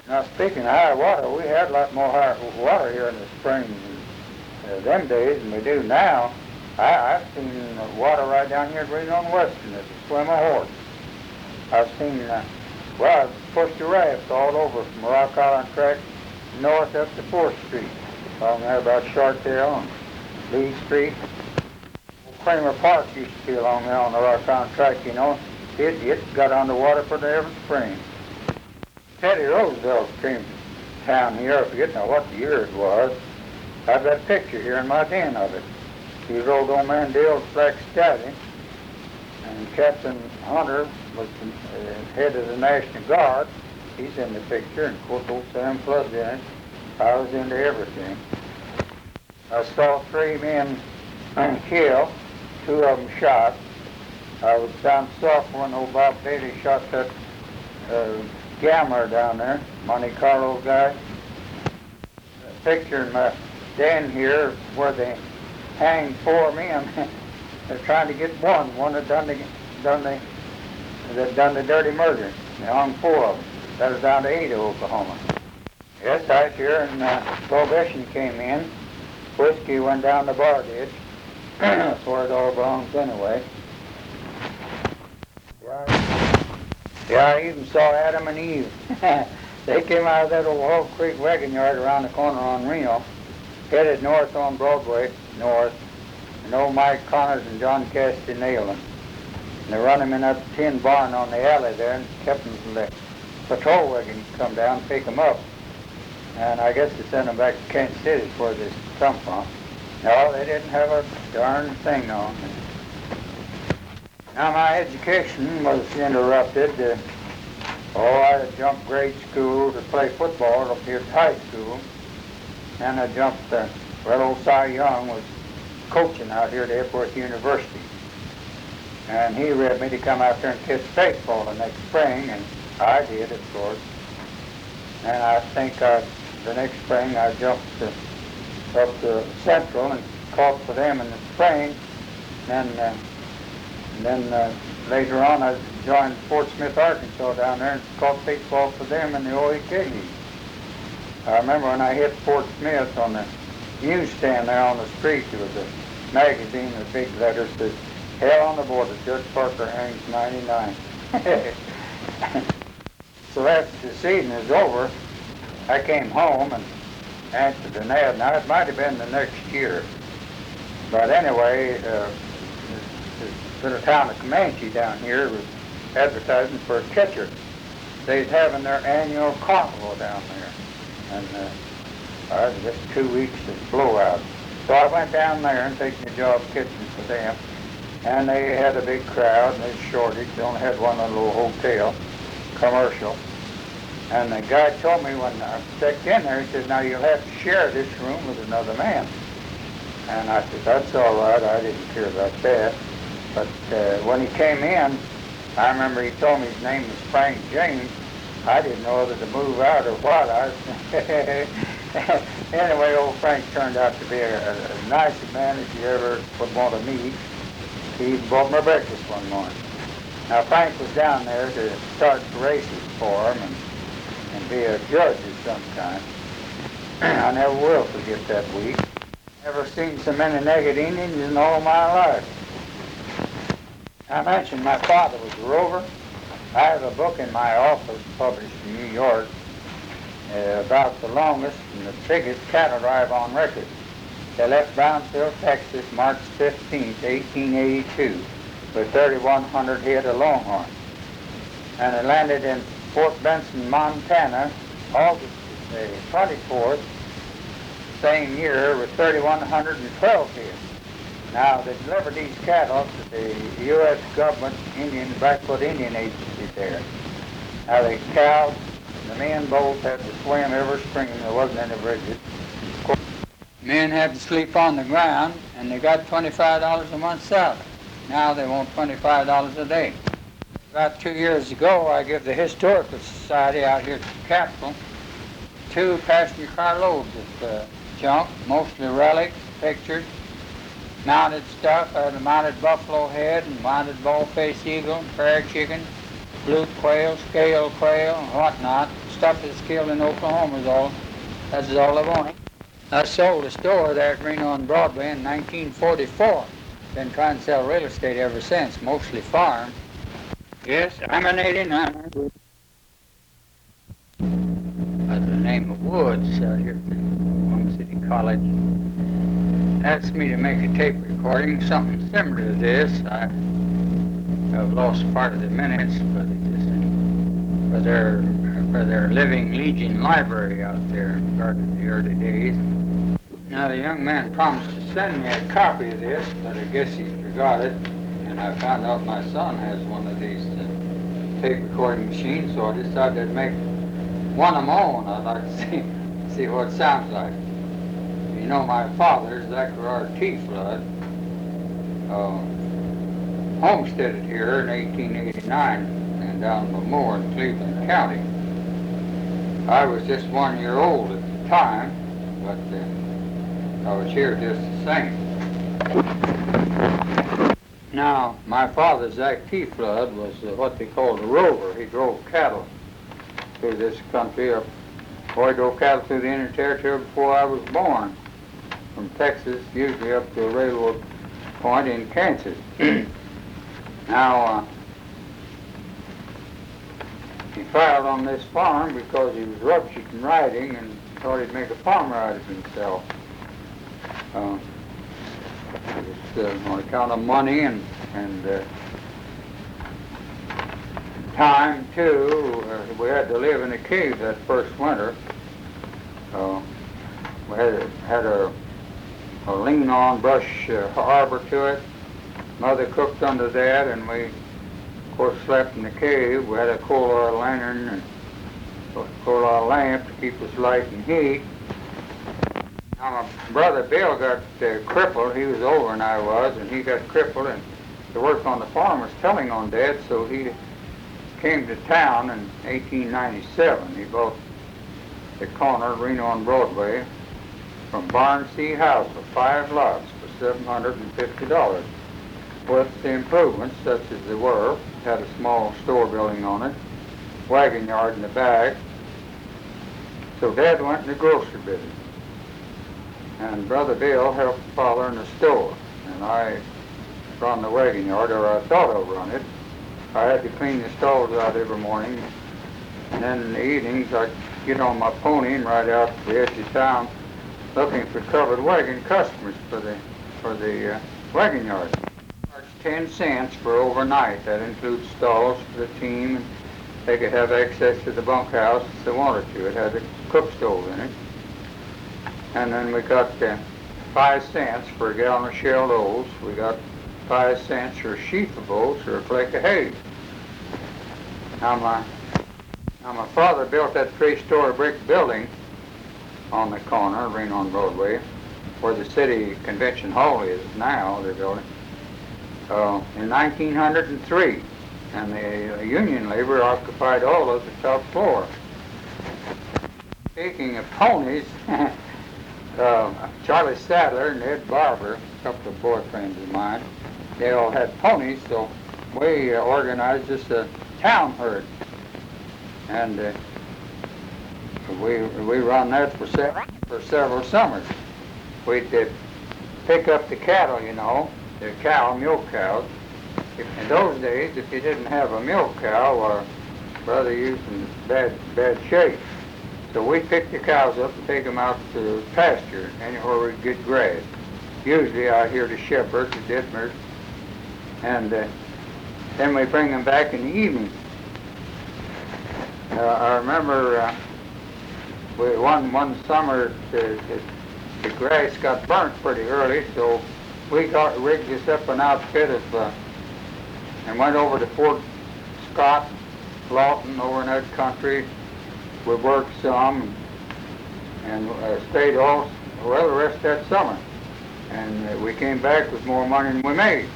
Now, speaking of high water, we had a lot more high water here in the spring in them days than we do now. I've seen water right down here at Reno and Western. It's a swim a horse. I've seen, I've pushed a raft all over from Rock Island Track north up to 4th Street, along there about Chartel and Lee Street. Kramer Park used to be along there on the Rock Island Track, you know. It got underwater for every spring. Teddy Roosevelt came to town here. I forget now what the year it was. I've got a picture here in my den of it. He rode on Mandela's Black Stallion, and Captain Hunter was the head of the National Guard. He's in the picture, and of course old Sam Flood's in it. I was into everything. I saw 3 men killed, 2 of them shot. I was down south when old Bob Bailey shot that Gammer down there, Monte Carlo guy. A picture in my den here where they hanged 4 men. They're trying to get one that done the dirty murder. They hung 4 of them. That was down to Ada, Oklahoma. Yes, I here, and Prohibition came in. Whiskey went down the bar ditch. That's where it all belongs anyway. Yeah, I even saw Adam and Eve. They came out of that old Hog Creek wagon yard around the corner on Reno, headed north on Broadway, north, and old Mike Connors and John Cassidy nailed them. And they run them in that tin barn on the alley there and kept them from the patrol wagon to come down and pick them up. And I guess they sent them back to Kansas City where they come from. No, they didn't have a darn thing on. Now my education was interrupted. I jumped grade school to play football up here at high school. And I jumped, old Cy Young was coaching out here at Epworth University. And he read me to come out there and catch baseball the next spring, and I did, of course. And I think the next spring I jumped up to Central and caught for them in the spring. And then later on I joined Fort Smith, Arkansas down there and caught baseball for them in the OEK League. I remember when I hit Fort Smith on the newsstand there on the street, there was a magazine with big letters that said, "Hell on the Border, Judge Parker hangs 99. So after the season was over, I came home and answered an ad. Now, it might have been the next year. But anyway, this little town of Comanche down here was advertising for a catcher. They'd having their annual carnival down there. And it was just 2 weeks of blowout. So I went down there and taken a job catching for them. And they had a big crowd, and they shortage. They only had one little hotel, commercial. And the guy told me when I checked in there, he said, "Now you'll have to share this room with another man." And I said, "That's all right, I didn't care about that." But when he came in, I remember he told me his name was Frank James. I didn't know whether to move out or what. Anyway, old Frank turned out to be a nice man as you ever would want to meet. He even bought my breakfast one morning. Now, Frank was down there to start the races for him and be a judge of some kind. I never will forget that week. Never seen so many naked Indians in all my life. I mentioned my father was a rover. I have a book in my office published in New York about the longest and the biggest cattle drive on record. They left Brownsville, Texas, March 15, 1882, with 3,100 head of longhorn. And they landed in Fort Benson, Montana, August 24th, same year, with 3,112 head. Now, they delivered these cattle to the U.S. government Blackfoot Indian Agency there. Now, the cows and the men both had to swim every spring. There wasn't any bridges. Men had to sleep on the ground, and they got $25 a month salary. Now they want $25 a day. About 2 years ago, I gave the Historical Society out here at the Capitol 2 passenger car loads of junk, mostly relics, pictures, mounted stuff. I had a mounted buffalo head and mounted bald-faced eagle, prairie chicken, blue quail, scale quail, and whatnot. Stuff that's killed in Oklahoma that's all I wanted. I sold a store there at Reno on Broadway in 1944. Been trying to sell real estate ever since, mostly farm. Yes, I'm an 89er. By the name of Woods out here at Oklahoma City College. Asked me to make a tape recording, something similar to this. I've lost part of the minutes, but it's just for their Living Legion library out there in the early days. Now, the young man promised to send me a copy of this, but I guess he forgot it. And I found out my son has one of these tape recording machines, so I decided to make one of my own. I'd like to see what it sounds like. You know, my father, Zachariah T. Flood, homesteaded here in 1889 and down Lemoore in Cleveland County. I was just 1 year old at the time, but I was here just the same. Now, my father, Zach T. Flood, was what they called a rover. He drove cattle through this country up Boy drove cattle through the Indian Territory before I was born, from Texas, usually up to a railroad point in Kansas. Now, he filed on this farm because he was rubshing and riding and thought he'd make a farmer out of himself. It was on account of money and time, too. We had to live in a cave that first winter. We had a lean-on brush arbor to it. Mother cooked under that, and we, of course, slept in the cave. We had a coal oil lantern and a coal oil lamp to keep us light and heat. Now, my brother Bill got crippled. He was older than I was, and he got crippled, and the work on the farm was telling on Dad, so he came to town in 1897. He bought the corner, Reno on Broadway, from Barn C. House for 5 lots for $750. With the improvements, such as they were, had a small store building on it, wagon yard in the back. So Dad went in the grocery business, and Brother Bill helped Father in the store, and I run the wagon yard, or I thought I'd run it. I had to clean the stalls out every morning, and then in the evenings I'd get on my pony and ride out to the edge of town looking for covered wagon customers for the wagon yard. 10 cents for overnight. That includes stalls for the team, and they could have access to the bunkhouse if they wanted to. It had a cook stove in it. And then we got 5 cents for a gallon of shelled oats. We got 5 cents for a sheaf of oats or a flake of hay. Now my father built that 3-story brick building on the corner, Reno on Broadway, where the city convention hall is now, they're building. In 1903, and the union labor occupied all of the top floor. Speaking of ponies, Charlie Sadler and Ed Barber, a couple of boyfriends of mine, they all had ponies, so we organized this town herd, and we run that for several summers. We'd pick up the cattle, you know, the milk cows. In those days, if you didn't have a milk cow, brother, you was in bad shape. So we'd pick the cows up and take them out to pasture, anywhere we'd get grass. Usually out here to Shepherd, to Ditmer's, and then we bring them back in the evening. I remember one summer the grass got burnt pretty early, so we rigged this up an outfit and went over to Fort Scott, Lawton, over in that country. We worked some and stayed the rest of that summer. And we came back with more money than we made.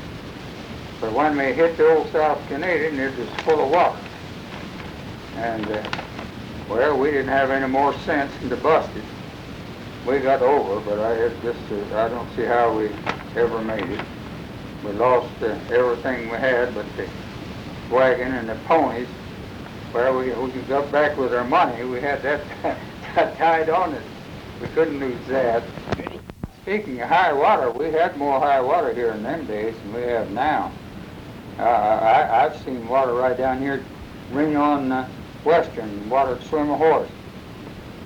But when we hit the old South Canadian, it was full of water. And, well, we didn't have any more sense than to bust it. We got over, but I don't see how we ever made it. We lost everything we had but the wagon and the ponies. Well, we got back with our money. We had that tied on it. We couldn't lose that. Speaking of high water, we had more high water here in them days than we have now. I've seen water right down here, Reno on Western, water to swim a horse.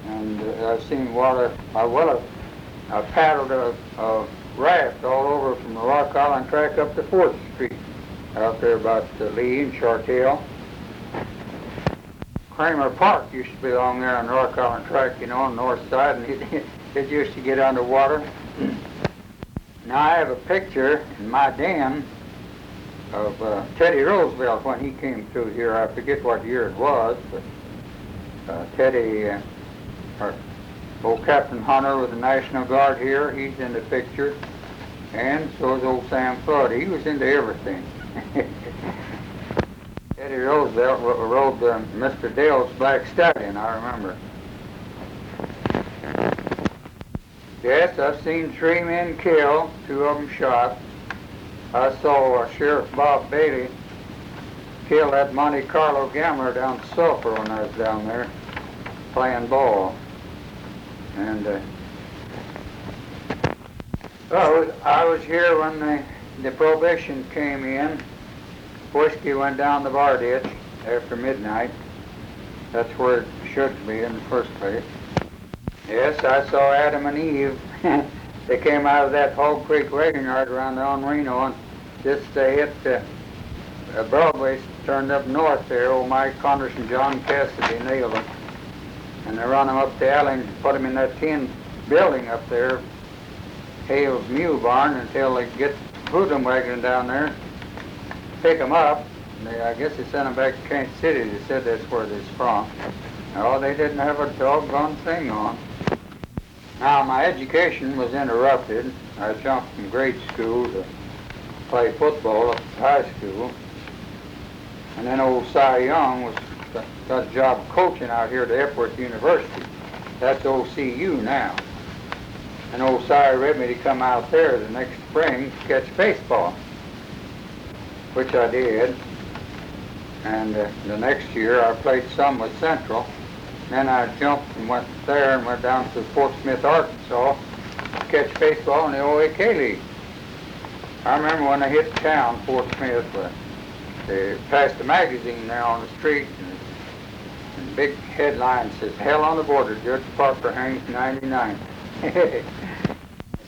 And I've seen water, I paddled a raft all over from the Rock Island track up to 4th Street, out there about Lee and Chartel. Kramer Park used to be along there on the Rock Island track, you know, on the north side, and it used to get underwater. Now I have a picture in my den of Teddy Roosevelt when he came through here. I forget what year it was, but Teddy, old Captain Hunter with the National Guard here, he's in the picture, and so is old Sam Flood. He was into everything. Teddy Roosevelt rode Mr. Dale's Black Stallion, I remember. Yes, I've seen 3 men killed, 2 of them shot. I saw Sheriff Bob Bailey kill that Monte Carlo gambler down Sulphur when I was down there. playing ball. And I was here when the prohibition came in. Whiskey went down the bar ditch after midnight. That's where it should be in the first place. Yes, I saw Adam and Eve. They came out of that Hog Creek wagon yard around on Reno, and just hit Broadway, turned up north there. Old Mike Connors and John Cassidy nailed them. And they run them up to alley and put them in that tin building up there, Hale's Mule Barn, until they get hoodlum wagon down there, pick them up. I guess they sent them back to Kansas City. They said that's where they're from. No, they didn't have a doggone thing on. Now, my education was interrupted. I jumped from grade school to play football up at high school. And then old Cy Young got a job coaching out here at Epworth University. That's old CU now. And old Cy read me to come out there the next spring to catch baseball, which I did. And the next year I played some with Central. Then I jumped and went there and went down to Fort Smith, Arkansas to catch baseball in the OAK League. I remember when I hit town, Fort Smith, they passed a magazine there on the street, and big headline says, "Hell on the Border, Judge Parker hangs 99.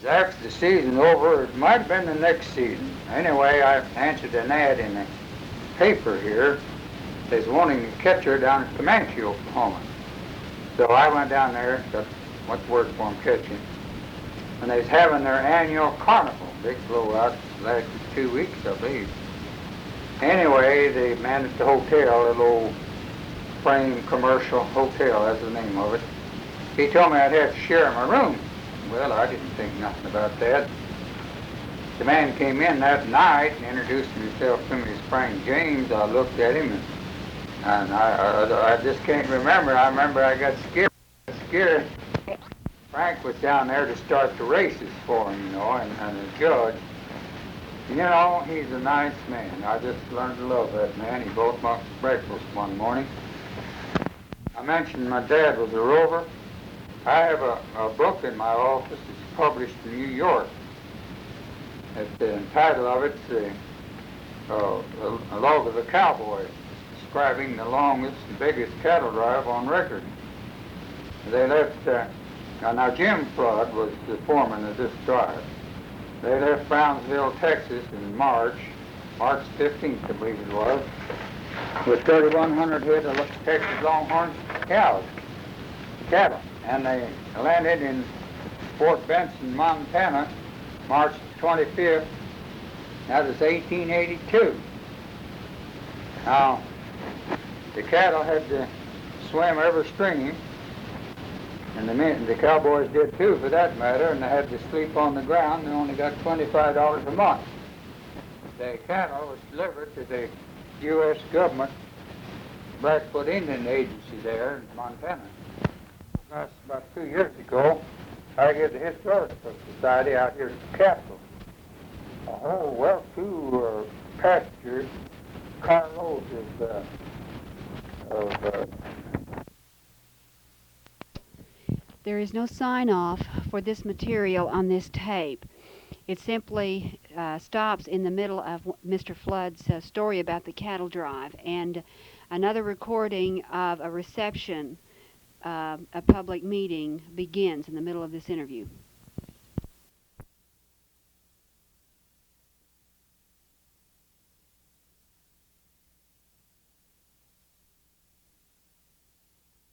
After the season over, it might have been the next season. Anyway, I answered an ad in the paper here. There's wanting a catcher down at Comanche, Oklahoma. So I went down there, went to work for them catching. And they was having their annual carnival, big blowout, lasted 2 weeks, I believe. Anyway, the man at the hotel, a little old frame commercial hotel, that's the name of it, he told me I'd have to share my room. Well, I didn't think nothing about that. The man came in that night and introduced himself to me as Frank James. I looked at him and I just can't remember. I remember I got scared. Frank was down there to start the races for him, and the judge. He's a nice man. I just learned to love that man. He bought my breakfast one morning. I mentioned my dad was a rover. I have a book in my office. It's published in New York. The title of it's A Log of the Cowboy, describing the longest and biggest cattle drive on record. They left, now Jim Flood was the foreman of this drive. They left Brownsville, Texas in March 15th, I believe it was, with 3,100 head of Texas Longhorn cattle. And they landed in Fort Benson, Montana, March 25th. That was 1882. Now, the cattle had to swim every stream, and the cowboys did too, for that matter, and they had to sleep on the ground. They only got $25 a month. The cattle was delivered to the U.S. government Blackfoot Indian Agency there in Montana. That's about 2 years ago. I get the Historical Society out here at the Capitol. Two passengers, carloads of There is no sign-off for this material on this tape. It simply stops in the middle of Mr. Flood's story about the cattle drive, and another recording of a reception, a public meeting, begins in the middle of this interview.